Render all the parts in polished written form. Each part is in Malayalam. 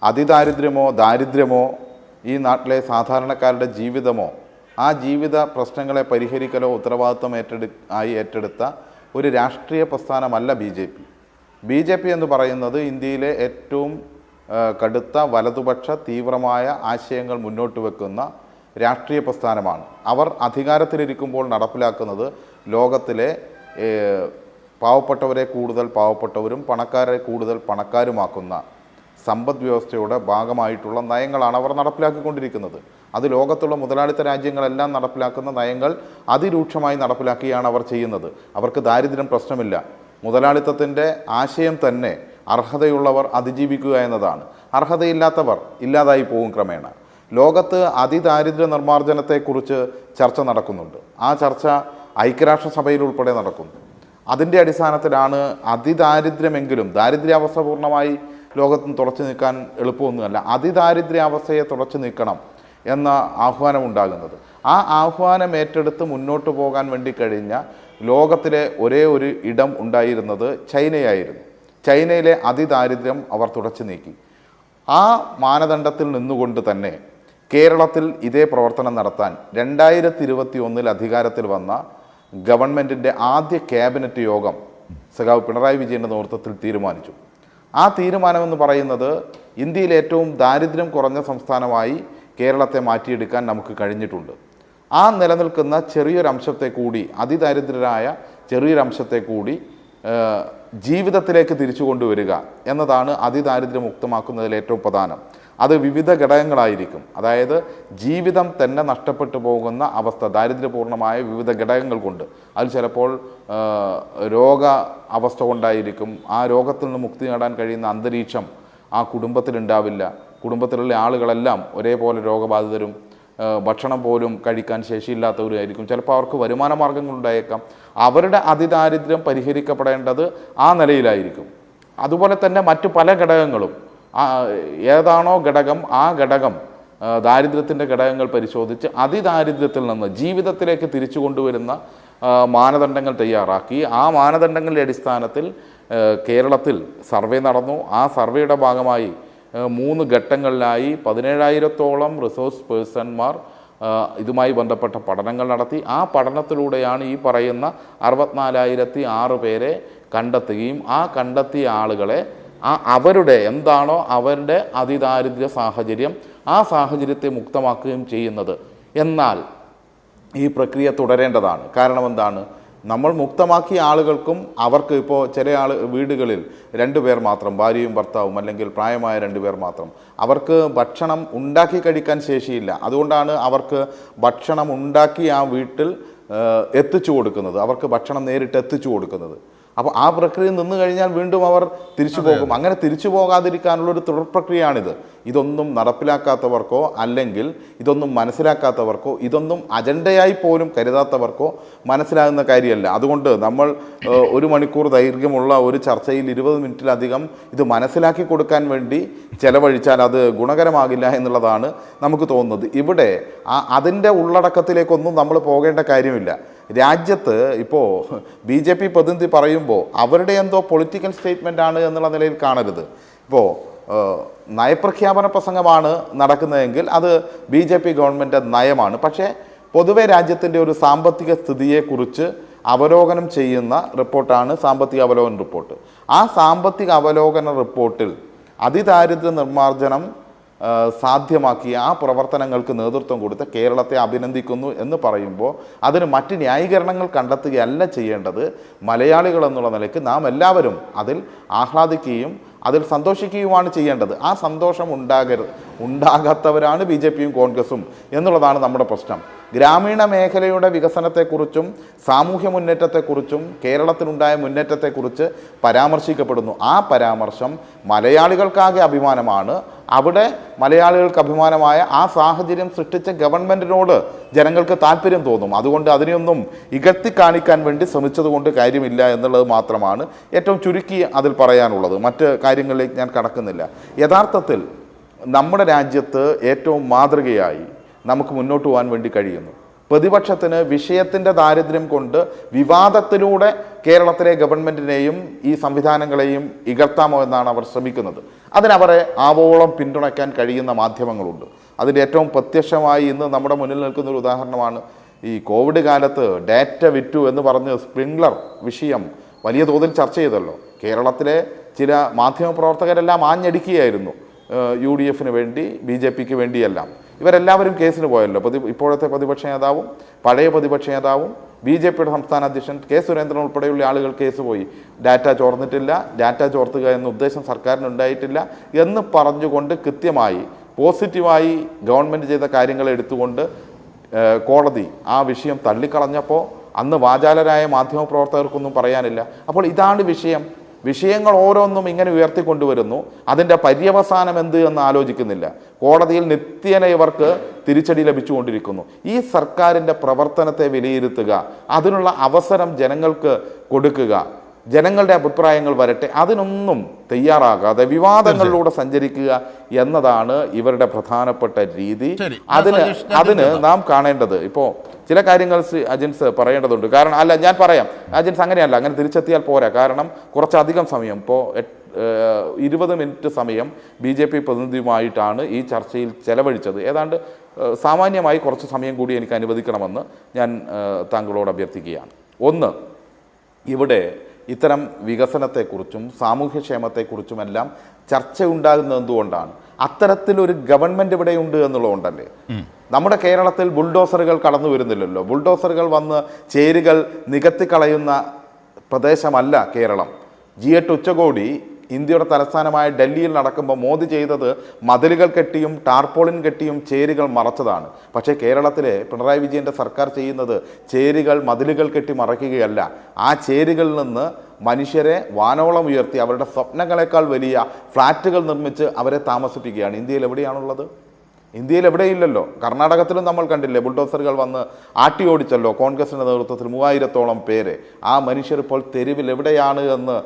അതിദാരിദ്ര്യമോ ദാരിദ്ര്യമോ ഈ നാട്ടിലെ സാധാരണക്കാരുടെ ജീവിതമോ ആ ജീവിത പ്രശ്നങ്ങളെ പരിഹരിക്കലോ ഉത്തരവാദിത്വം ഏറ്റെടുത്ത ഒരു രാഷ്ട്രീയ പ്രസ്ഥാനമല്ല ബി ജെ പി എന്ന് പറയുന്നത് ഇന്ത്യയിലെ ഏറ്റവും കടുത്ത വലതുപക്ഷ തീവ്രമായ ആശയങ്ങൾ മുന്നോട്ട് വെക്കുന്ന രാഷ്ട്രീയ പ്രസ്ഥാനമാണ്. അവർ അധികാരത്തിലിരിക്കുമ്പോൾ നടപ്പിലാക്കുന്നത് ലോകത്തിലെ പാവപ്പെട്ടവരെ കൂടുതൽ പാവപ്പെട്ടവരും പണക്കാരെ കൂടുതൽ പണക്കാരുമാക്കുന്ന സമ്പദ് വ്യവസ്ഥയുടെ ഭാഗമായിട്ടുള്ള നയങ്ങളാണ് അവർ നടപ്പിലാക്കിക്കൊണ്ടിരിക്കുന്നത്. അത് ലോകത്തുള്ള മുതലാളിത്ത രാജ്യങ്ങളെല്ലാം നടപ്പിലാക്കുന്ന നയങ്ങൾ അതിരൂക്ഷമായി നടപ്പിലാക്കിയാണ് അവർ ചെയ്യുന്നത്. അവർക്ക് ദാരിദ്ര്യം പ്രശ്നമില്ല. മുതലാളിത്തത്തിൻ്റെ ആശയം തന്നെ അർഹതയുള്ളവർ അതിജീവിക്കുക എന്നതാണ്. അർഹതയില്ലാത്തവർ ഇല്ലാതായി പോകും ക്രമേണ. ലോകത്ത് അതിദാരിദ്ര്യ നിർമ്മാർജ്ജനത്തെക്കുറിച്ച് ചർച്ച നടക്കുന്നുണ്ട്. ആ ചർച്ച ഐക്യരാഷ്ട്രസഭയിൽ ഉൾപ്പെടെ നടക്കുന്നു. അതിൻ്റെ അടിസ്ഥാനത്തിലാണ് അതിദാരിദ്ര്യമെങ്കിലും ദാരിദ്ര്യാവസ്ഥ പൂർണ്ണമായി ലോകത്തിന് തുടച്ചു നീക്കാൻ എളുപ്പമൊന്നുമല്ല. അതിദാരിദ്ര്യാവസ്ഥയെ തുടച്ചു നീക്കണം എന്ന ആഹ്വാനം ഉണ്ടാകുന്നത്. ആ ആഹ്വാനം ഏറ്റെടുത്ത് മുന്നോട്ട് പോകാൻ വേണ്ടി കഴിഞ്ഞ ലോകത്തിലെ ഒരേ ഒരു ഇടം ഉണ്ടായിരുന്നത് ചൈനയായിരുന്നു. ചൈനയിലെ അതിദാരിദ്ര്യം അവർ തുടച്ചു നീക്കി. ആ മാനദണ്ഡത്തിൽ നിന്നുകൊണ്ട് തന്നെ കേരളത്തിൽ ഇതേ പ്രവർത്തനം നടത്താൻ 2021 അധികാരത്തിൽ വന്ന ഗവൺമെൻറ്റിൻ്റെ ആദ്യ ക്യാബിനറ്റ് യോഗം സഖാവ് പിണറായി വിജയൻ്റെ നേതൃത്വത്തിൽ തീരുമാനിച്ചു. ആ തീരുമാനമെന്ന് പറയുന്നത് ഇന്ത്യയിലെ ഏറ്റവും ദാരിദ്ര്യം കുറഞ്ഞ സംസ്ഥാനമായി കേരളത്തെ മാറ്റിയെടുക്കാൻ നമുക്ക് കഴിഞ്ഞിട്ടുണ്ട്. ആ നിലനിൽക്കുന്ന ചെറിയൊരംശത്തെ കൂടി അതിദാരിദ്ര്യരായ ചെറിയൊരംശത്തെ കൂടി ജീവിതത്തിലേക്ക് തിരിച്ചു കൊണ്ടുവരിക എന്നതാണ് അതിദാരിദ്ര്യമുക്തമാക്കുന്നതിൽ ഏറ്റവും പ്രധാനം. അത് വിവിധ ഘടകങ്ങളായിരിക്കും. അതായത് ജീവിതം തന്നെ നഷ്ടപ്പെട്ടു പോകുന്ന അവസ്ഥ, ദാരിദ്ര്യപൂർണമായ വിവിധ ഘടകങ്ങൾ കൊണ്ട്. അതിൽ ചിലപ്പോൾ രോഗ അവസ്ഥ കൊണ്ടായിരിക്കും. ആ രോഗത്തിൽ നിന്ന് മുക്തി നേടാൻ കഴിയുന്ന അന്തരീക്ഷം ആ കുടുംബത്തിലുണ്ടാവില്ല. കുടുംബത്തിലുള്ള ആളുകളെല്ലാം ഒരേപോലെ രോഗബാധിതരും ഭക്ഷണം പോലും കഴിക്കാൻ ശേഷിയില്ലാത്തവരായിരിക്കും. ചിലപ്പോൾ അവർക്ക് വരുമാന മാർഗങ്ങളുണ്ടായേക്കാം. അവരുടെ അതിദാരിദ്ര്യം പരിഹരിക്കപ്പെടേണ്ടത് ആ നിലയിലായിരിക്കും. അതുപോലെ തന്നെ മറ്റു പല ഘടകങ്ങളും ഏതാണോ ഘടകം ആ ഘടകം ദാരിദ്ര്യത്തിൻ്റെ ഘടകങ്ങൾ പരിശോധിച്ച് അതിദാരിദ്ര്യത്തിൽ നിന്ന് ജീവിതത്തിലേക്ക് തിരിച്ചു കൊണ്ടുവരുന്ന മാനദണ്ഡങ്ങൾ തയ്യാറാക്കി. ആ മാനദണ്ഡങ്ങളുടെ അടിസ്ഥാനത്തിൽ കേരളത്തിൽ സർവേ നടന്നു. ആ സർവേയുടെ ഭാഗമായി 3 ഘട്ടങ്ങളിലായി 17,000-ഓളം റിസോഴ്സ് പേഴ്സൺമാർ ഇതുമായി ബന്ധപ്പെട്ട പഠനങ്ങൾ നടത്തി. ആ പഠനത്തിലൂടെയാണ് ഈ പറയുന്ന 64,006 പേരെ കണ്ടെത്തുകയും ആ കണ്ടെത്തിയ ആളുകളെ അവരുടെ എന്താണോ അവരുടെ അതിദാരിദ്ര്യ സാഹചര്യം ആ സാഹചര്യത്തെ മുക്തമാക്കുകയും ചെയ്യുന്നത്. എന്നാൽ ഈ പ്രക്രിയ തുടരേണ്ടതാണ്. കാരണം എന്താണ്? നമ്മൾ മുക്തമാക്കിയ ആളുകൾക്കും അവർക്ക് ഇപ്പോൾ ചില വീടുകളിൽ 2 പേർ മാത്രം, ഭാര്യയും ഭർത്താവും, അല്ലെങ്കിൽ പ്രായമായ 2 പേർ മാത്രം, അവർക്ക് ഭക്ഷണം ഉണ്ടാക്കി കഴിക്കാൻ ശേഷിയില്ല. അതുകൊണ്ടാണ് അവർക്ക് ഭക്ഷണം ഉണ്ടാക്കി ആ വീട്ടിൽ എത്തിച്ചു കൊടുക്കുന്നത്, അവർക്ക് ഭക്ഷണം നേരിട്ട് എത്തിച്ചു കൊടുക്കുന്നത്. അപ്പോൾ ആ പ്രക്രിയ നിന്ന് കഴിഞ്ഞാൽ വീണ്ടും അവർ തിരിച്ചു പോകും. അങ്ങനെ തിരിച്ചു പോകാതിരിക്കാനുള്ളൊരു തുടർ പ്രക്രിയയാണിത്. ഇതൊന്നും നടപ്പിലാക്കാത്തവർക്കോ അല്ലെങ്കിൽ ഇതൊന്നും മനസ്സിലാക്കാത്തവർക്കോ ഇതൊന്നും അജണ്ടയായി പോലും കരുതാത്തവർക്കോ മനസ്സിലാകുന്ന കാര്യമല്ല. അതുകൊണ്ട് നമ്മൾ 1 മണിക്കൂർ ദൈർഘ്യമുള്ള ഒരു ചർച്ചയിൽ 20 മിനിറ്റിലധികം ഇത് മനസ്സിലാക്കി കൊടുക്കാൻ വേണ്ടി ചെലവഴിച്ചാൽ അത് ഗുണകരമാകില്ല എന്നുള്ളതാണ് നമുക്ക് തോന്നുന്നത്. ഇവിടെ അതിൻ്റെ ഉള്ളടക്കത്തിലേക്കൊന്നും നമ്മൾ പോകേണ്ട കാര്യമില്ല. രാജ്യത്ത് ഇപ്പോൾ BJP പ്രതിനിധി പറയുമ്പോൾ അവരുടെ എന്തോ പൊളിറ്റിക്കൽ സ്റ്റേറ്റ്മെൻ്റ് ആണ് എന്നുള്ള നിലയിൽ കാണരുത്. ഇപ്പോൾ നയപ്രഖ്യാപന പ്രസംഗമാണ് നടക്കുന്നതെങ്കിൽ അത് BJP ഗവൺമെൻറ് നയമാണ്. പക്ഷേ പൊതുവെ രാജ്യത്തിൻ്റെ ഒരു സാമ്പത്തിക സ്ഥിതിയെക്കുറിച്ച് അവലോകനം ചെയ്യുന്ന റിപ്പോർട്ടാണ് സാമ്പത്തിക അവലോകന റിപ്പോർട്ട്. ആ സാമ്പത്തിക അവലോകന റിപ്പോർട്ടിൽ അതിദാരിദ്ര്യ നിർമ്മാർജ്ജനം സാധ്യമാക്കിയ ആ പ്രവർത്തനങ്ങൾക്ക് നേതൃത്വം കൊടുത്ത കേരളത്തെ അഭിനന്ദിക്കുന്നു എന്ന് പറയുമ്പോൾ അതിന് മറ്റ് ന്യായീകരണങ്ങൾ കണ്ടെത്തുകയല്ല ചെയ്യേണ്ടത്. മലയാളികൾ എന്നുള്ള നിലയ്ക്ക് നാം എല്ലാവരും അതിൽ ആഹ്ലാദിക്കുകയും അതിൽ സന്തോഷിക്കുകയുമാണ് ചെയ്യേണ്ടത്. ആ സന്തോഷം ഉണ്ടാകാത്തവരാണ് BJPയും കോൺഗ്രസും എന്നുള്ളതാണ് നമ്മുടെ പ്രശ്നം. ഗ്രാമീണ മേഖലയുടെ വികസനത്തെക്കുറിച്ചും സാമൂഹ്യ മുന്നേറ്റത്തെക്കുറിച്ചും കേരളത്തിനുണ്ടായ മുന്നേറ്റത്തെക്കുറിച്ച് പരാമർശിക്കപ്പെടുന്നു. ആ പരാമർശം മലയാളികൾക്കാകെ അഭിമാനമാണ്. അവിടെ മലയാളികൾക്ക് അഭിമാനമായ ആ സാഹചര്യം സൃഷ്ടിച്ച ഗവൺമെൻറ്റിനോട് ജനങ്ങൾക്ക് താല്പര്യം തോന്നും. അതുകൊണ്ട് അതിനെയൊന്നും ഇകഴ്ത്തി കാണിക്കാൻ വേണ്ടി ശ്രമിച്ചതുകൊണ്ട് കാര്യമില്ല എന്നുള്ളത് മാത്രമാണ് ഏറ്റവും ചുരുക്കി അതിൽ പറയാനുള്ളത്. മറ്റ് കാര്യങ്ങളിലേക്ക് ഞാൻ കടക്കുന്നില്ല. യഥാർത്ഥത്തിൽ നമ്മുടെ രാജ്യത്ത് ഏറ്റവും മാതൃകയായി നമുക്ക് മുന്നോട്ട് പോകാൻ വേണ്ടി കഴിയുന്നു. പ്രതിപക്ഷത്തിന് വിഷയത്തിൻ്റെ ദാരിദ്ര്യം കൊണ്ട് വിവാദത്തിലൂടെ കേരളത്തിലെ ഗവൺമെൻറ്റിനെയും ഈ സംവിധാനങ്ങളെയും ഇകഴ്ത്താമോ എന്നാണ് അവർ ശ്രമിക്കുന്നത്. അതിനവരെ ആവോളം പിന്തുണയ്ക്കാൻ കഴിയുന്ന മാധ്യമങ്ങളുണ്ട്. അതിൻ്റെ ഏറ്റവും പ്രത്യക്ഷമായി ഇന്ന് നമ്മുടെ മുന്നിൽ നിൽക്കുന്ന ഒരു ഉദാഹരണമാണ് ഈ കോവിഡ് കാലത്ത് ഡാറ്റ വിറ്റു എന്ന് പറഞ്ഞ് സ്പ്രിംഗ്ലർ വിഷയം വലിയ തോതിൽ ചർച്ച ചെയ്തല്ലോ. കേരളത്തിലെ ചില മാധ്യമപ്രവർത്തകരെല്ലാം ആഞ്ഞടിക്കുകയായിരുന്നു UDF വേണ്ടി, BJPക്ക് വേണ്ടിയെല്ലാം. ഇവരെല്ലാവരും കേസിന് പോയല്ലോ. ഇപ്പോഴത്തെ പ്രതിപക്ഷ നേതാവും പഴയ പ്രതിപക്ഷ നേതാവും BJPയുടെ സംസ്ഥാന അധ്യക്ഷൻ K. സുരേന്ദ്രൻ ഉൾപ്പെടെയുള്ള ആളുകൾ കേസ് പോയി. ഡാറ്റ ചോർന്നിട്ടില്ല, ഡാറ്റ ചോർത്തുക എന്ന ഉദ്ദേശം സർക്കാരിനുണ്ടായിട്ടില്ല എന്ന് പറഞ്ഞുകൊണ്ട് കൃത്യമായി പോസിറ്റീവായി ഗവൺമെൻറ് ചെയ്ത കാര്യങ്ങൾ എടുത്തുകൊണ്ട് കോടതി ആ വിഷയം തള്ളിക്കളഞ്ഞപ്പോൾ അന്ന് വാചാലരായ മാധ്യമപ്രവർത്തകർക്കൊന്നും പറയാനില്ല. അപ്പോൾ ഇതാണ് വിഷയം. വിഷയങ്ങൾ ഓരോന്നും ഇങ്ങനെ ഉയർത്തിക്കൊണ്ടുവരുന്നു. അതിൻ്റെ പര്യവസാനം എന്ത് എന്ന് ആലോചിക്കുന്നില്ല. കോടതിയിൽ നിത്യേന ഇവർക്ക് തിരിച്ചടി ലഭിച്ചുകൊണ്ടിരിക്കുന്നു. ഈ സർക്കാരിൻ്റെ പ്രവർത്തനത്തെ വിലയിരുത്തുക, അതിനുള്ള അവസരം ജനങ്ങൾക്ക് കൊടുക്കുക, ജനങ്ങളുടെ അഭിപ്രായങ്ങൾ വരട്ടെ, അതിനൊന്നും തയ്യാറാകാതെ വിവാദങ്ങളിലൂടെ സഞ്ചരിക്കുക എന്നതാണ് ഇവരുടെ പ്രധാനപ്പെട്ട രീതി. അതിന് നാം കാണേണ്ടത് ഇപ്പോൾ ചില കാര്യങ്ങൾ അജിൻസ് പറയേണ്ടതുണ്ട്. കാരണം ഞാൻ പറയാം, അജിൻസ് അങ്ങനെയല്ല, അങ്ങനെ തിരിച്ചെത്തിയാൽ പോരാ. കാരണം കുറച്ചധികം സമയം, ഇപ്പോൾ 20 മിനിറ്റ് സമയം BJP പ്രതിനിധിയുമായിട്ടാണ് ഈ ചർച്ചയിൽ ചെലവഴിച്ചത്. ഏതാണ്ട് സാമാന്യമായി കുറച്ച് സമയം കൂടി എനിക്ക് അനുവദിക്കണമെന്ന് ഞാൻ താങ്കളോട് അഭ്യർത്ഥിക്കുകയാണ്. ഒന്ന്, ഇവിടെ ഇത്തരം വികസനത്തെക്കുറിച്ചും സാമൂഹ്യക്ഷേമത്തെക്കുറിച്ചുമെല്ലാം ചർച്ചയുണ്ടാകുന്നത് എന്തുകൊണ്ടാണ്? അത്തരത്തിലൊരു ഗവൺമെൻറ് ഇവിടെയുണ്ട് എന്നുള്ളതുകൊണ്ടല്ലേ. നമ്മുടെ കേരളത്തിൽ ബുൾഡോസറുകൾ കടന്നു വരുന്നില്ലല്ലോ. ബുൾഡോസറുകൾ വന്ന് ചേരികൾ നികത്തിക്കളയുന്ന പ്രദേശമല്ല കേരളം. G8 ഉച്ചകോടി ഇന്ത്യയുടെ തലസ്ഥാനമായ ഡൽഹിയിൽ നടക്കുമ്പോൾ മോദി ചെയ്തത് മതിലുകൾ കെട്ടിയും ടാർപോളിൻ കെട്ടിയും ചേരികൾ മറച്ചതാണ്. പക്ഷേ കേരളത്തിലെ പിണറായി വിജയൻ്റെ സർക്കാർ ചെയ്യുന്നത് ചേരികൾ മതിലുകൾ കെട്ടി മറയ്ക്കുകയല്ല. ആ ചേരികളിൽ നിന്ന് മനുഷ്യരെ വാനോളം ഉയർത്തി അവരുടെ സ്വപ്നങ്ങളെക്കാൾ വലിയ ഫ്ലാറ്റുകൾ നിർമ്മിച്ച് അവരെ താമസിപ്പിക്കുകയാണ്. ഇന്ത്യയിൽ എവിടെയാണുള്ളത്? ഇന്ത്യയിൽ എവിടെയില്ലല്ലോ. കർണാടകത്തിലും നമ്മൾ കണ്ടില്ലേ, ബുൾഡോസറുകൾ വന്ന് ആട്ടി ഓടിച്ചല്ലോ കോൺഗ്രസിൻ്റെ നേതൃത്വത്തിൽ 3000-ഓളം പേര്. ആ മനുഷ്യർ ഇപ്പോൾ തെരുവിൽ എവിടെയാണ് എന്ന്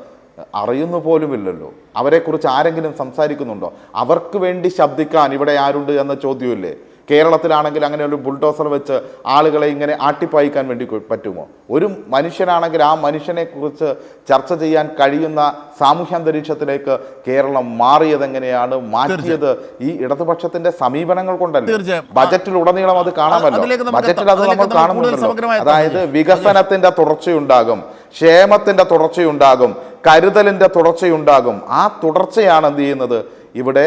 അറിയുന്നു പോലുമില്ലല്ലോ. അവരെക്കുറിച്ച് ആരെങ്കിലും സംസാരിക്കുന്നുണ്ടോ? അവർക്ക് വേണ്ടി ശബ്ദിക്കാൻ ഇവിടെ ആരുണ്ട് എന്ന ചോദ്യമില്ലേ? കേരളത്തിലാണെങ്കിൽ അങ്ങനെ ഒരു ബുൾഡോസർ വെച്ച് ആളുകളെ ഇങ്ങനെ ആട്ടിപ്പായിക്കാൻ വേണ്ടി പറ്റുമോ? ഒരു മനുഷ്യനാണെങ്കിൽ ആ മനുഷ്യനെ കുറിച്ച് ചർച്ച ചെയ്യാൻ കഴിയുന്ന സാമൂഹ്യാന്തരീക്ഷത്തിലേക്ക് കേരളം മാറിയതെങ്ങനെയാണ്? മാറ്റിയത് ഈ ഇടതുപക്ഷത്തിന്റെ സമീപനങ്ങൾ കൊണ്ടല്ലേ. ബജറ്റിലുടനീളം അത് കാണാമല്ലോ. ബജറ്റിൽ അത് നമ്മൾ കാണുന്നുണ്ടല്ലോ. അതായത് വികസനത്തിന്റെ തുടർച്ചയുണ്ടാകും, ക്ഷേമത്തിന്റെ തുടർച്ചയുണ്ടാകും, കരുതലിന്റെ തുടർച്ചയുണ്ടാകും. ആ തുടർച്ചയാണ് എന്ത് ചെയ്യുന്നത് ഇവിടെ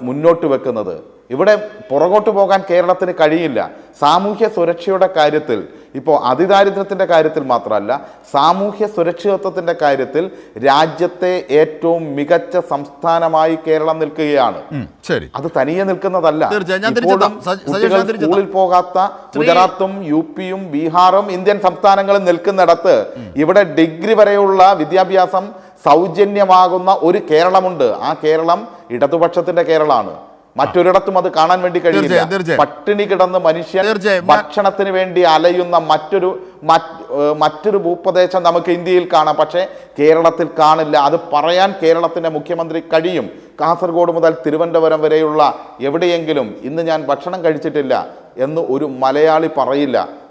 മുന്നോട്ട് വെക്കുന്നത്. ഇവിടെ പുറകോട്ട് പോകാൻ കേരളത്തിന് കഴിയില്ല. സാമൂഹ്യ സുരക്ഷയുടെ കാര്യത്തിൽ, ഇപ്പോൾ അതിദാരിദ്ര്യത്തിൻ്റെ കാര്യത്തിൽ മാത്രമല്ല, സാമൂഹ്യ സുരക്ഷിതത്വത്തിൻ്റെ കാര്യത്തിൽ രാജ്യത്തെ ഏറ്റവും മികച്ച സംസ്ഥാനമായി കേരളം നിൽക്കുകയാണ്. അത് തനിയെ നിൽക്കുന്നതല്ല. കുട്ടികൾ സ്കൂളിൽ പോകാത്ത ഗുജറാത്തും UPയും ബീഹാറും ഇന്ത്യൻ സംസ്ഥാനങ്ങളും നിൽക്കുന്നിടത്ത് ഇവിടെ ഡിഗ്രി വരെയുള്ള വിദ്യാഭ്യാസം സൗജന്യമാകുന്ന ഒരു കേരളമുണ്ട്. ആ കേരളം ഇടതുപക്ഷത്തിന്റെ കേരളമാണ്. മറ്റൊരിടത്തും അത് കാണാൻ വേണ്ടി കഴിയില്ല. പട്ടിണി കിടന്ന് മനുഷ്യൻ ഭക്ഷണത്തിന് വേണ്ടി അലയുന്ന മറ്റൊരു ഭൂപ്രദേശം നമുക്ക് ഇന്ത്യയിൽ കാണാം, പക്ഷേ കേരളത്തിൽ കാണില്ല. അത് പറയാൻ കേരളത്തിന്റെ മുഖ്യമന്ത്രി കഴിയും. കാസർഗോഡ് മുതൽ തിരുവനന്തപുരം വരെയുള്ള എവിടെയെങ്കിലും ഇന്ന് ഞാൻ ഭക്ഷണം കഴിച്ചിട്ടില്ല എന്ന് ഒരു മലയാളി പറയില്ല.